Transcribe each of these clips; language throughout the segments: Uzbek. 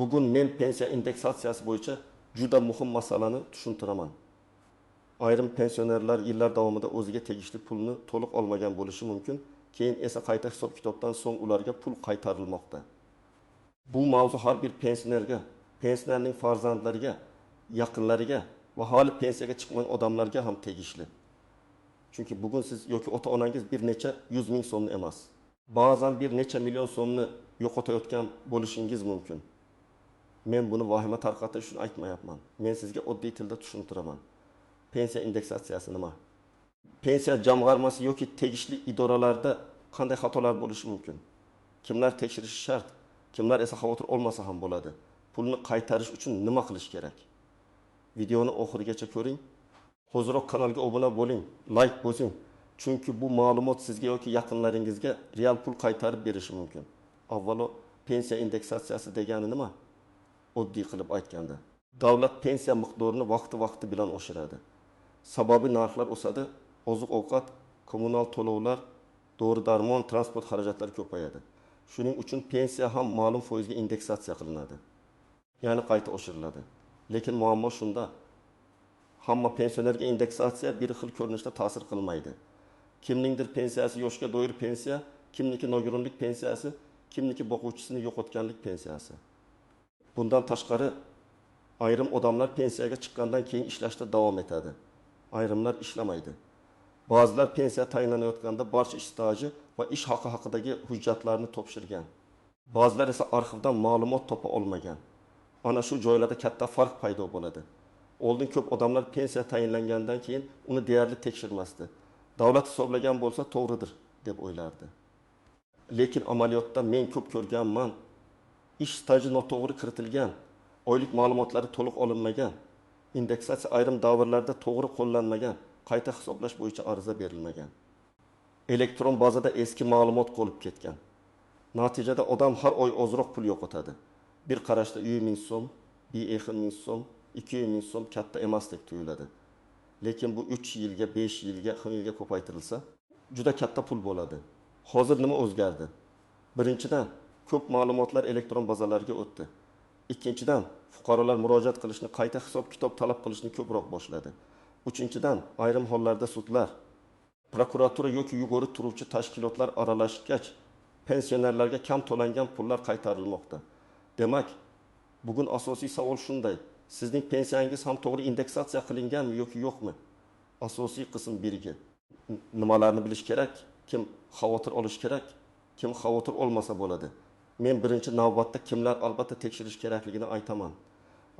Bugun men pensiya indeksatsiyasi bo'yicha juda muhim masalani tushuntiraman. Ayrim pensionerlar yillar davomida o'ziga tegishli pulni to'liq olmagan bo'lishi mumkin, keyin esa qayta hisob-kitobdan so'ng ularga pul qaytarilmoqda. Bu mavzu har bir pensionerga, pensionerning farzandlariga, yaqinlariga va hali pensiyaga chiqmagan odamlarga ham tegishli. Chunki bugun siz yoki ota-onangiz bir necha 100 ming so'mni emas, ba'zan bir necha million so'mni yo'qotayotgan bo'lishingiz mumkin. Men buni vahima tarqatish uchun aytmayapman. Men sizga oddiy tilda tushuntiraman. Pensiya indeksatsiyasi nima? Pensiya jamg'armasi yoki tegishli idoralarda qanday xatolar bo'lishi mumkin? Kimlar tekshirishi shart? Kimlar esa xavotir olmasa ham bo'ladi? Pulni qaytarish uchun nima qilish kerak? Videoni oxirigacha ko'ring. Hoziroq kanalga obuna bo'ling, like bosing. Chunki bu ma'lumot sizga yoki yaqinlaringizga real pul qaytarib berishi mumkin. Avvalo, pensiya indeksatsiyasi degani nima? Oddiy qilib aytganda, davlat pensiya miqdorini vaqti bilan oshiradi. Sababi narxlar o'sadi, oziq-ovqat, kommunal to'lovlar, dori-darmon, transport xarajatlari ko'payadi. Shuning uchun pensiya ham ma'lum foizga indeksatsiya qilinadi. Ya'ni qayta oshiriladi. Lekin muammo shunda, hamma pensionerga indeksatsiya bir xil ko'rinishda ta'sir qilmaydi. Kimningdir pensiyasi yoshga doir pensiya, kimniki nogironlik pensiyasi, kimniki boquvchisini yo'qotganlik pensiyasi. Bundan tashqari, ayrim odamlar pensiyaga chiqqandan keyin ishlashda davom etadi. Ayrimlar ishlamaydi. Ba'zilar pensiya tayinlanayotganda barcha ish staji va ish haqi haqidagi hujjatlarni topshirgan. Ba'zilar esa arxivdan ma'lumot topa olmagan. Ana shu joylarda katta farq paydo bo'ladi. Oldin ko'p odamlar pensiya tayinlangandan keyin uni deyarli tekshirmasdi. Davlat hisoblagan bo'lsa to'g'ridir deb o'ylardi. Lekin amaliyotda men ko'p ko'rganman. Ish staji noto'g'ri kiritilgan, oylik ma'lumotlari to'liq olinmagan, indeksatsiya ayrim davrlarda to'g'ri qo'llanmagan, qayta hisoblash bo'yicha ariza berilmagan. Elektron bazada eski ma'lumot qolib ketgan. Natijada odam har oy ozroq pul yo'qotadi. Bir qarashda 100 ming so'm, 1 ming so'm, 200 ming so'm katta emasdek tuyuladi. Lekin bu 3 yilga, 5 yilga, 10 yilga ko'paytirilsa, juda katta pul bo'ladi. Hozir nima o'zgardi? Birinchidan, ko'p ma'lumotlar elektron bazalarga o'tdi. Ikkinchidan, fuqarolar murojaat qilishni, qayta hisob-kitob talab qilishni ko'proq boshladi. Uchinchidan, ayrim hollarda sudlar, prokuratura yoki yugurib turuvchi tashkilotlar aralashgach, pensionerlarga kam to'langan pullar qaytarilmoqda. Demak, bugun asosiy savol shunday: sizning pensiyangiz ham to'g'ri indeksatsiya qilinganmi yoki yo'qmi? Asosiy qism 1ga nimalarni bilish kerak, kim xavotir olish kerak, kim xavotir olmasa bo'ladi. Men birinchi navbatda kimlar albatta tekshirish kerakligini aytaman.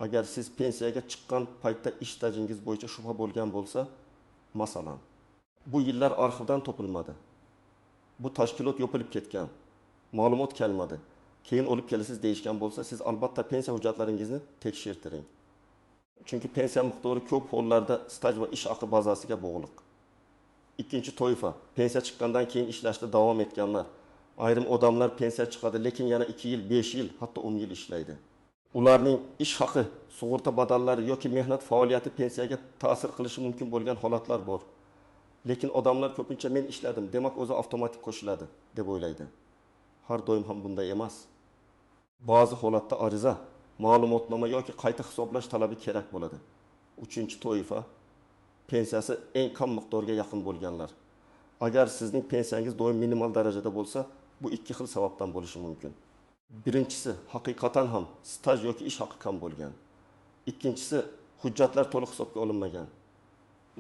Agar siz pensiyaga chiqqan paytda ish stajingiz bo'yicha shubha bo'lgan bo'lsa, masalan, bu yillar arxivdan topilmadi. Bu tashkilot yopilib ketgan. Ma'lumot kelmadi. Keyin olib kelasiz deyishgan bo'lsa, siz albatta pensiya hujjatlaringizni tekshirtiring. Chunki pensiya miqdori ko'p hollarda staj va ish haqi bazasiga bog'liq. Ikkinchi toifa, pensiya chiqqandan keyin ishlashda davom etganlar. Ayrim odamlar pensiya chiqadi, lekin yana 2 yil, 5 yil, hatto 10 yil ishlaydi. Ularning ish haqi, sug'urta badallari yoki mehnat faoliyati pensiyaga ta'sir qilishi mumkin bo'lgan holatlar bor. Lekin odamlar ko'pincha men ishladim, demak o'zi avtomatik qo'shiladi deb o'ylaydi. Har doim ham bunday emas. Ba'zi holatda ariza, ma'lumotnoma yoki qayta hisoblash talabi kerak bo'ladi. Uchinchi toifa, pensiyasi eng kam miqdorga yaqin bo'lganlar. Agar sizning pensiyangiz doim minimal darajada bo'lsa, bu ikki xil sababdan bo'lishi mumkin. Birinchisi, haqiqatan ham staj yoki ish haqi kam bo'lgan. Ikkinchisi, hujjatlar to'liq hisobga olinmagan.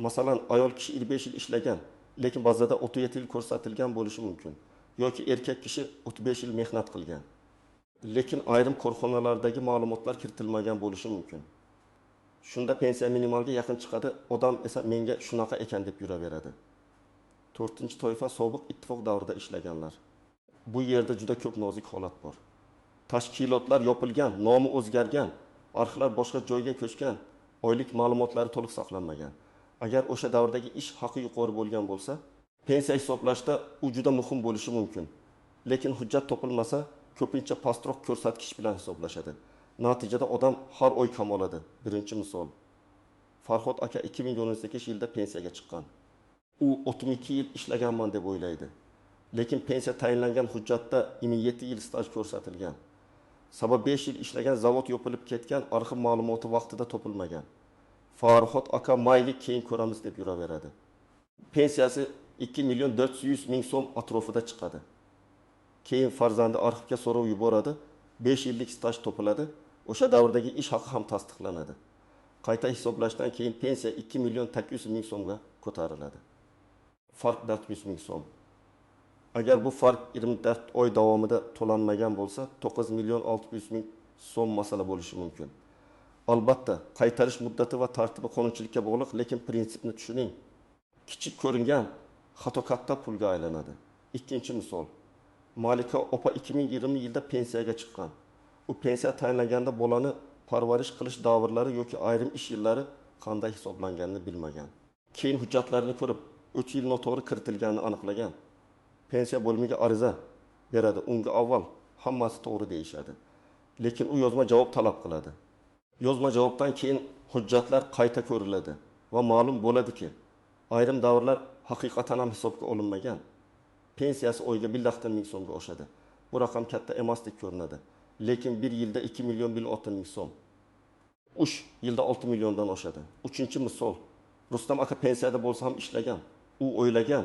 Masalan, ayol kishi 25 yil ishlagan, lekin bazada 37 yil ko'rsatilgan bo'lishi mumkin. Yoki erkak kishi 35 yil mehnat qilgan. Lekin ayrim korxonalardagi ma'lumotlar kiritilmagan bo'lishi mumkin. Shunda pensiya minimalga yaqin chiqadi, odam esa menga shunaqa ekan deb yuraveradi. To'rtinchi toifa sobiq ittifoq davrida ishlaganlar. Bu yerda juda ko'p nozik holat bor. Tashkilotlar yopilgan, nomi o'zgargan, arxivlar boshqa joyga ko'chgan, oylik ma'lumotlari to'liq saqlanmagan. Agar o'sha davrdagi ish haqi yuqori bo'lgan bo'lsa, pensiya hisoblashda u juda muhim bo'lishi mumkin. Lekin hujjat topilmasa, ko'pincha pastroq ko'rsatkich bilan hisoblashadi. Natijada odam har oy kam oladi. Birinchi misol. Farhod aka 2018 yilda pensiyaga chiqqan. U 32 yil ishlaganman deb o'ylaydi. Lekin pensiya tayinlangan hujjatda 27 yil staj ko'rsatilgan. Sabah 5 yil ishlagan zavod yopilib ketgan, arxiv ma'lumoti vaqtida topilmagan. Farhod aka mayli keyin ko'ramiz deb yuraveradi. Pensiyasi 2 million 400 ming so'm atrofida chiqadi. Keyin farzandi arxivga so'rov yuboradi, 5 yillik staj topiladi, o'sha davrdagi ish haqi ham tasdiqlanadi. Qayta hisoblashdan keyin pensiya 2 million 800 ming so'mga ko'tariladi. Farq 400 ming so'm. Agar bu farq 24 oy davomida to'lanmagan bo'lsa, 9 million 600 ming so'm masala bo'lishi mumkin. Albatta, qaytarish muddati va tartibi qonunchilikka bog'liq, lekin prinsipni tushuning. Kichik ko'ringan xato katta pulga aylanadi. Ikkinchi misol. Malika opa 2020 yilda pensiyaga chiqqan. U pensiya tayinlaganda bolani parvarish qilish davrlari yoki ayrim ish yillari qanday hisoblanganini bilmagan. Keyin hujjatlarini ko'rib, 3 yil noto'g'ri kiritilganini aniqlagan. Pensiya bo'limiga ariza beradi. Unga avval hammasi to'g'ri deyishadi. Lekin u yozma javob talab qiladi. Yozma javobdan keyin hujjatlar qayta ko'riladi va ma'lum bo'ladiki, ayrim davrlar haqiqatan ham hisobga olinmagan. Pensiyasi oyga 1,6 ming so'mga oshadi. Bu raqam katta emasdek ko'rinadi. Lekin bir yilda 2 million 1,6 ming so'm. 3 yilda 6 milliondan oshadi. Uchinchi misol. Rustam aka pensiyada bo'lsa ham ishlagan. U o'ylagan,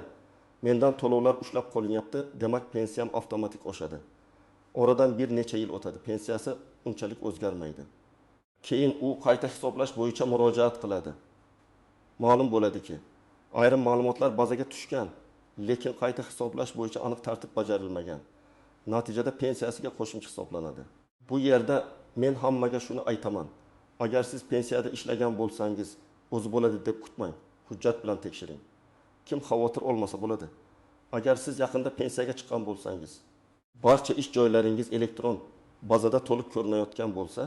mendan to'lovlar ushlab qolinyapti, demak pensiyam avtomatik oshadi. Oradan bir necha yil o'tadi, pensiyasi unchalik o'zgarmaydi. Keyin u qayta hisoblash bo'yicha murojaat qiladi. Ma'lum bo'ladiki, ayrim ma'lumotlar bazaga tushgan, lekin qayta hisoblash bo'yicha aniq tartib bajarilmagan. Natijada pensiyasiga qo'shimcha hisoblanadi. Bu yerda men hammaga shuni aytaman. Agar siz pensiyada ishlagan bo'lsangiz, o'zi bo'ladi deb kutmang. Hujjat bilan tekshiring. Kim xavotir olmasa bo'ladi. Agar siz yaqinda pensiyaga chiqqan bo'lsangiz, barcha ish joylaringiz elektron bazada to'liq ko'rinayotgan bo'lsa,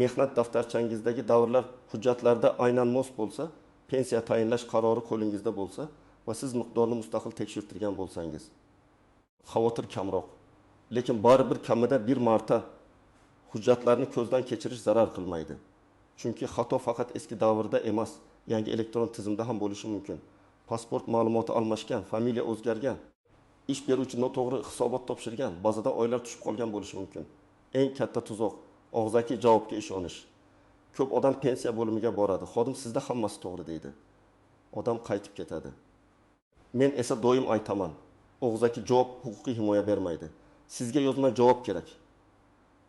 mehnat daftarchangizdagi davrlar hujjatlarda aynan mos bo'lsa, pensiya tayinlash qarori qo'lingizda bo'lsa va siz miqdorni mustaqil tekshirtirgan bo'lsangiz, xavotir kamroq. Lekin baribir kamida bir marta hujjatlarni ko'zdan kechirish zarar qilmaydi. Chunki xato faqat eski davrda emas, yangi elektron tizimda ham bo'lishi mumkin. Pasport ma'lumoti almashgan, familiya o'zgargan, ish beruvchi noto'g'ri hisobot topshirgan, bazada oylar tushib qolgan bo'lishi mumkin. Eng katta tuzoq og'zaki javobga ishonish. Ko'p odam pensiya bo'limiga boradi. Xodim sizda hammasi to'g'ri deydi. Odam qaytib ketadi. Men esa doim aytaman, og'zaki javob huquqiy himoya bermaydi. Sizga yozma javob kerak.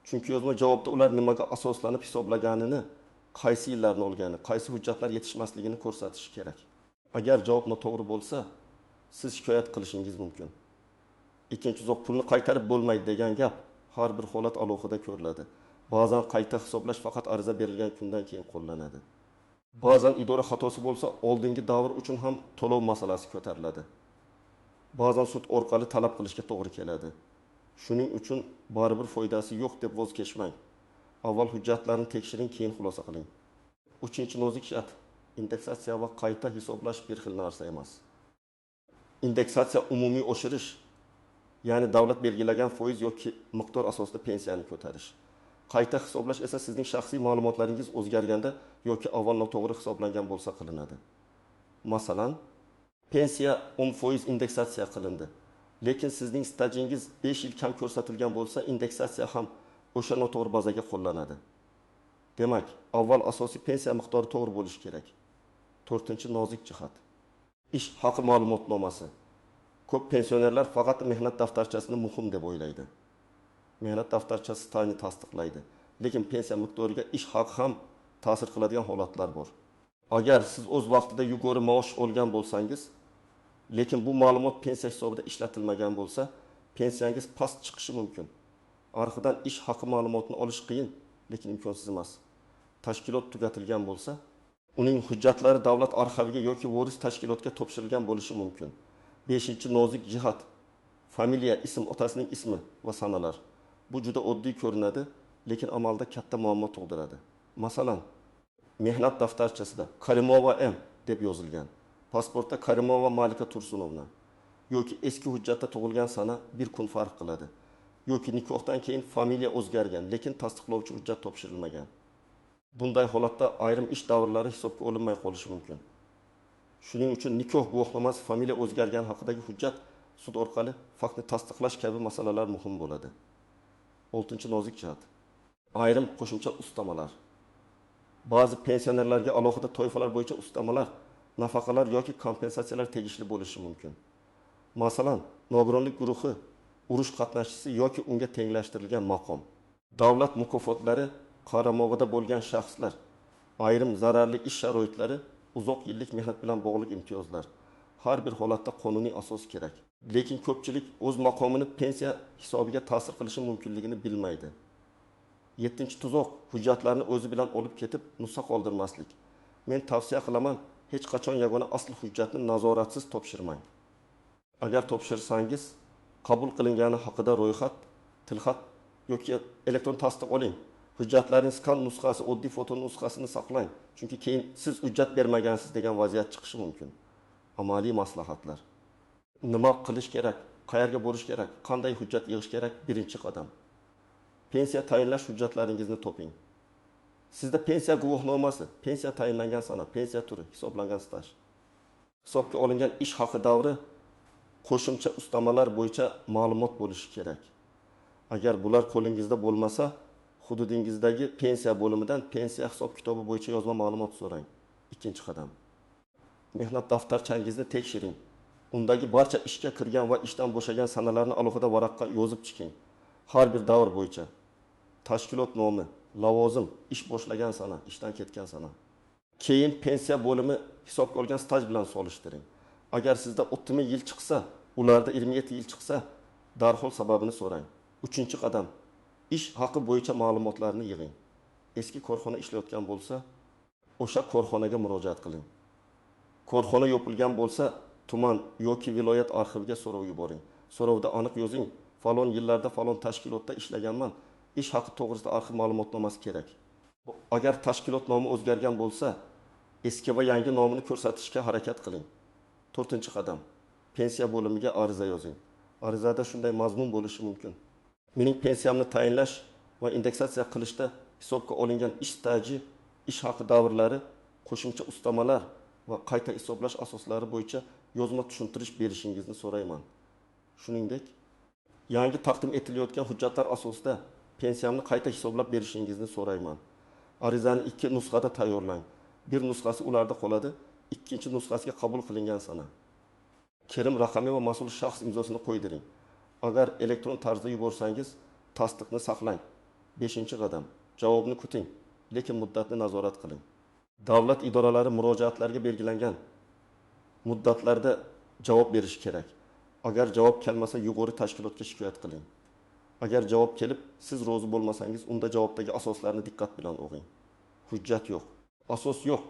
Chunki yozma javobda ular nimaga asoslanib hisoblaganini, qaysi yillarni olgani, qaysi hujjatlar yetishmasligini ko'rsatishi kerak. Agar javob noto'g'ri bo'lsa, siz shikoyat qilishingiz mumkin. Ikkinchi uzoq pulni qaytarib bo'lmaydi degan gap har bir holat alohida ko'riladi. Ba'zan qayta hisoblash faqat ariza berilgan kundan keyin qo'llanadi. Ba'zan idora xatosi bo'lsa, oldingi davr uchun ham to'lov masalasi ko'tariladi. Ba'zan sud orqali talab qilishga to'g'ri keladi. Shuning uchun baribir foydasi yo'q deb voz kechmang. Avval hujjatlarni tekshiring, keyin xulosa qiling. Uchinchi nozik shart: indeksatsiya va qayta hisoblash bir xil narsa emas. Indeksatsiya umumiy oshirish, ya'ni davlat belgilagan foiz yoki miqdor asosida pensiyani ko'tarish. Qayta hisoblash esa sizning shaxsiy ma'lumotlaringiz o'zgarganda yoki avval noto'g'ri hisoblangan bo'lsa qilinadi. Masalan, pensiya 10% indeksatsiya qilindi. Lekin sizning stajingiz 5 yil kam ko'rsatilgan bo'lsa, indeksatsiya ham o'sha noto'g'ri bazaga qo'llanadi. Demak, avval asosiy pensiya miqdori to'g'ri bo'lishi kerak. 4-nozik jihat. Ish haqi ma'lumotnomasi. Ko'p pensionerlar faqat mehnat daftarchasini muhim deb o'ylaydi. Mehnat daftarchasi stajni tasdiqlaydi, lekin pensiya miqdoriga ish haqi ham ta'sir qiladigan holatlar bor. Agar siz o'z vaqtida yuqori maosh olgan bo'lsangiz, lekin bu ma'lumot pensiya hisobida ishlatilmagan bo'lsa, pensiyangiz past chiqishi mumkin. Arxidan ish haqi ma'lumotini olish qiyin, lekin imkonsiz emas. Tashkilot tugatilgan bo'lsa, uning hujjatlari davlat arxiviga yoki voris tashkilotga topshirilgan bo'lishi mumkin. 5-nozik jihat: familiya, ism, otasining ismi va sanalar. Bu juda oddiy ko'rinadi, lekin amalda katta muammo tug'diradi. Masalan, mehnat daftarchasida Karimova M deb yozilgan. Pasportda Karimova Malika Tursunovna. Yoki eski hujjatda tug'ilgan sana bir kun farq qiladi. Yoki nikohdan keyin familiya o'zgargan, lekin tasdiqlovchi hujjat topshirilmagan. Bunday holatda ayrim ish davrlari hisobga olinmay qolishi mumkin. Shuning uchun nikoh guvohnomasi, familiya o'zgargani haqidagi hujjat, sud orqali faktni tasdiqlash kabi masalalar muhim bo'ladi. 6 nozik jihat. Ayrim qo'shimcha ustamalar. Ba'zi pensionerlarga alohida toifalar bo'yicha ustamalar, nafaqalar yoki kompensatsiyalar tegishli bo'lishi mumkin. Masalan, nogironlik guruhi, urush qatnashchisi yoki unga tenglashtirilgan maqom. Davlat mukofotlari qaramog'ida bo'lgan shaxslar, ayrim zararli ish sharoitlari, uzoq yillik mehnat bilan bog'liq imtiyozlar. Har bir holatda qonuniy asos kerak. Lekin ko'pchilik o'z maqomini pensiya hisobiga ta'sir qilishi mumkinligini bilmaydi. 7-tuzoq hujjatlarni o'zi bilan olib ketib nusxa qoldirmaslik. Men tavsiya qilaman, hech qachon yagona asl hujjatni nazoratsiz topshirmang. Agar topshirsangiz, qabul qilingani haqida ro'yxat, tilxat yoki elektron tasdiq oling. Hujjatlarning skan nusxasi, oddiy foto nusxasini saqlang. Chunki keyin siz hujjat bermagansiz degan vaziyat chiqishi mumkin. Amaliy maslahatlar. Nima qilish kerak? Qayerga borish kerak? Qanday hujjat yig'ish kerak? Birinchi qadam. Pensiya tayinlash hujjatlaringizni toping. Sizda pensiya guvohnomasi, pensiya tayinlangan sana, pensiya turi, hisoblangan staj. Hisobga olingan ish haqi davri, qo'shimcha ustamalar bo'yicha ma'lumot bo'lishi kerak. Agar bular qo'lingizda bo'lmasa, hududingizdagi pensiya bo'limidan pensiya hisob kitobi bo'yicha yozma ma'lumot so'rang. Ikkinchi qadam. Mehnat daftarchangizni tekshiring. Undagi barcha ishga kirgan va ishdan bo'shagan sanalarni alohida varaqqa yozib chiqing. Har bir davr bo'yicha tashkilot nomi, lavozim, ish boshlagan sana, ishdan ketgan sana. Keyin pensiya bo'limi hisobga olgan staj bilan solishtiring. Agar sizda 30 yil chiqsa, ularda 27 yil chiqsa, darhol sababini so'rang. Uchinchi qadam. Ish haqi bo'yicha ma'lumotlarni yig'ing. Eski korxona ishlayotgan bo'lsa, o'sha korxonaga murojaat qiling. Korxona yopilgan bo'lsa, tuman yoki viloyat arxiviga so'rov yuboring. So'rovda aniq yozing. Falon yillarda falon tashkilotda ishlaganman. Ish haqi to'g'risida arxiv ma'lumotnomasi kerak. Agar tashkilot nomi o'zgargan bo'lsa, eski va yangi nomini ko'rsatishga harakat qiling. 4-qadam. Pensiya bo'limiga ariza yozing. Arizada shunday mazmun bo'lishi mumkin. Mening pensiyamni tayinlash va indeksatsiya qilishda hisobga olingan ish staji, ish haqi davrlari, qo'shimcha ustamalar va qayta hisoblash asoslari bo'yicha yozma tushuntirish berishingizni so'rayman. Shuningdek, yangi taqdim etilayotgan hujjatlar asosida pensiyamni qayta hisoblab berishingizni so'rayman. Arizani 2 nusxada tayyorlang. Bir nusxasi ularda qoladi, ikkinchi nusxasiga qabul qilingan sana. Kirim raqami va mas'ul shaxs imzosini qo'ydiring. Agar elektron tarzda yuborsangiz, tasdiqni saqlang. 5-qadam. Javobni kuting, lekin muddatni nazorat qiling. Davlat idoralari murojaatlarga belgilangan muddatlarda javob berish kerak. Agar javob kelmasa, yuqori tashkilotga shikoyat qiling. Agar javob kelib, siz rozi bo'lmasangiz, unda javobdagi asoslarni diqqat bilan o'qing. Hujjat yo'q, asos yo'q,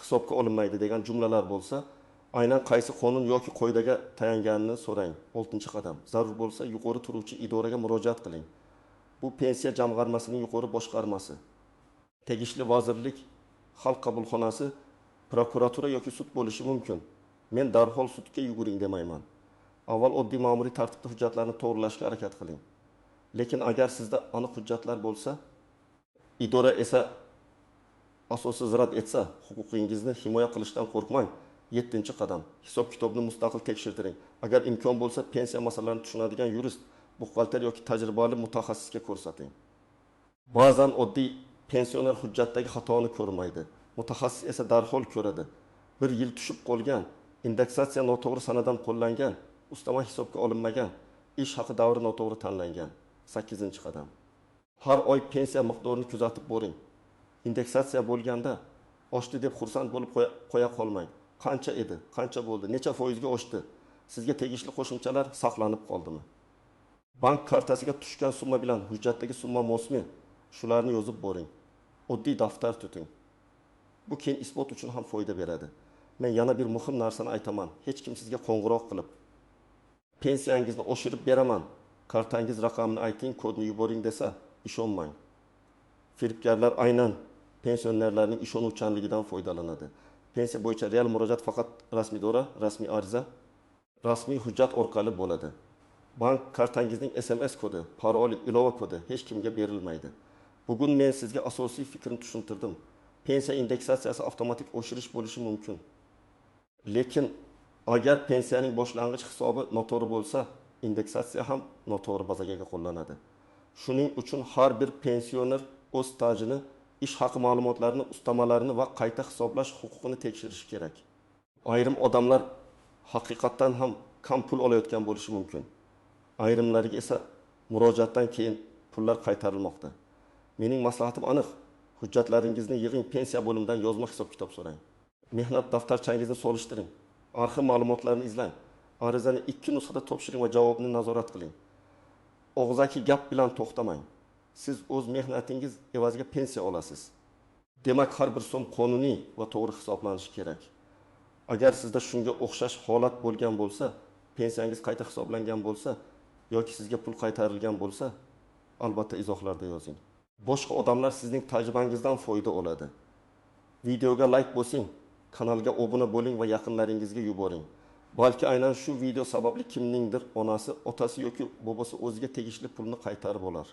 hisobga olinmaydi degan jumlalar bo'lsa, aynan qaysi qonun yoki qoidaga tayanganini so'rang. 6-qadam. Zarur bo'lsa, yuqori turuvchi idoraga murojaat qiling. Bu pensiya jamg'armasining yuqori boshqarmasi, tegishli vazirlik, xalq qabulxonasi, prokuratura yoki sud bo'lishi mumkin. Men darhol sudga yuguring demayman. Avval oddiy ma'muriy tartibda hujjatlarni to'g'rilashga harakat qiling. Lekin agar sizda aniq hujjatlar bo'lsa, idora esa asossiz rad etsa, huquqingizni himoya qilishdan qo'rqmang. 7-qadam. Hisob kitobni mustaqil tekshirtiring. Agar imkon bo'lsa, pensiya masalalarini tushunadigan yurist, buxgalter yoki tajribali mutaxassisga ko'rsating. Ba'zan oddiy pensioner hujjatdagi xatoni ko'rmaydi. Mutaxassis esa darhol ko'radi. 1 yil tushib qolgan, indeksatsiya noto'g'ri sanadan qo'llangan, ustama hisobga olinmagan, ish haqi davri noto'g'ri tanlangan. 8-qadam. Har oy pensiya miqdorini kuzatib boring. Indeksatsiya bo'lganda oshdi deb xursand bo'lib qo'ya qolmang. Qancha edi, qancha bo'ldi, necha foizga oshdi? Sizga tegishli qo'shimchalar saqlanib qoldimi? Bank kartasiga tushgan summa bilan hujjatdagi summa mosmi? Shularni yozib boring. Oddiy daftar tuting. Bu keyin isbot uchun ham foyda beradi. Men yana bir muhim narsani aytaman. Hech kim sizga qo'ng'iroq qilib, pensiyangizni oshirib beraman, kartangiz raqamini ayting, kodni yuboring desa, ishonmang. Firibgarlar aynan pensionerlarning ishonuvchanligidan foydalanadi. Pensiya bo'yicha real murojaat faqat rasmiy idora, rasmiy ariza, rasmiy hujjat orqali bo'ladi. Bank kartangizning SMS kodi, paroli, ilova kodi hech kimga berilmaydi. Bugun men sizga asosiy fikrni tushuntirdim. Pensiya indeksatsiyasi avtomatik oshirish bo'lishi mumkin. Lekin agar pensiyaning boshlang'ich hisobi noto'g'ri bo'lsa, indeksatsiya ham noto'g'ri bazaga qo'llanadi. Shuning uchun har bir pensioner o'z stajini, ish haqi ma'lumotlarini, ustamalarini va qayta hisoblash huquqini tekshirishi kerak. Ayrim odamlar haqiqatdan ham kam pul olayotgan bo'lishi mumkin. Ayrimlariga esa murojaatdan keyin pullar qaytarilmoqda. Mening maslahatim aniq. Hujjatlaringizni yig'ing, pensiya bo'limidan yozma hisob-kitob so'rang. Mehnat daftarchangizni solishtiring. Arxiv ma'lumotlarini izlang. Arizani 2 nusxada topshiring va javobni nazorat qiling. Og'zaki gap bilan to'xtamang. Siz o'z mehnatingiz evaziga pensiya olasiz. Demak, har bir so'm qonuniy va to'g'ri hisoblanishi kerak. Agar sizda shunga o'xshash holat bo'lgan bo'lsa, pensiyangiz qayta hisoblangan bo'lsa yoki sizga pul qaytarilgan bo'lsa, albatta izohlarda yozing. Boshqa odamlar sizning tajribangizdan foyda oladi. Videoga like bosing, kanalga obuna bo'ling va yaqinlaringizga yuboring. Balki aynan shu video sababli kimningdir onasi, otasi yoki bobosi o'ziga tegishli pulni qaytarib olar.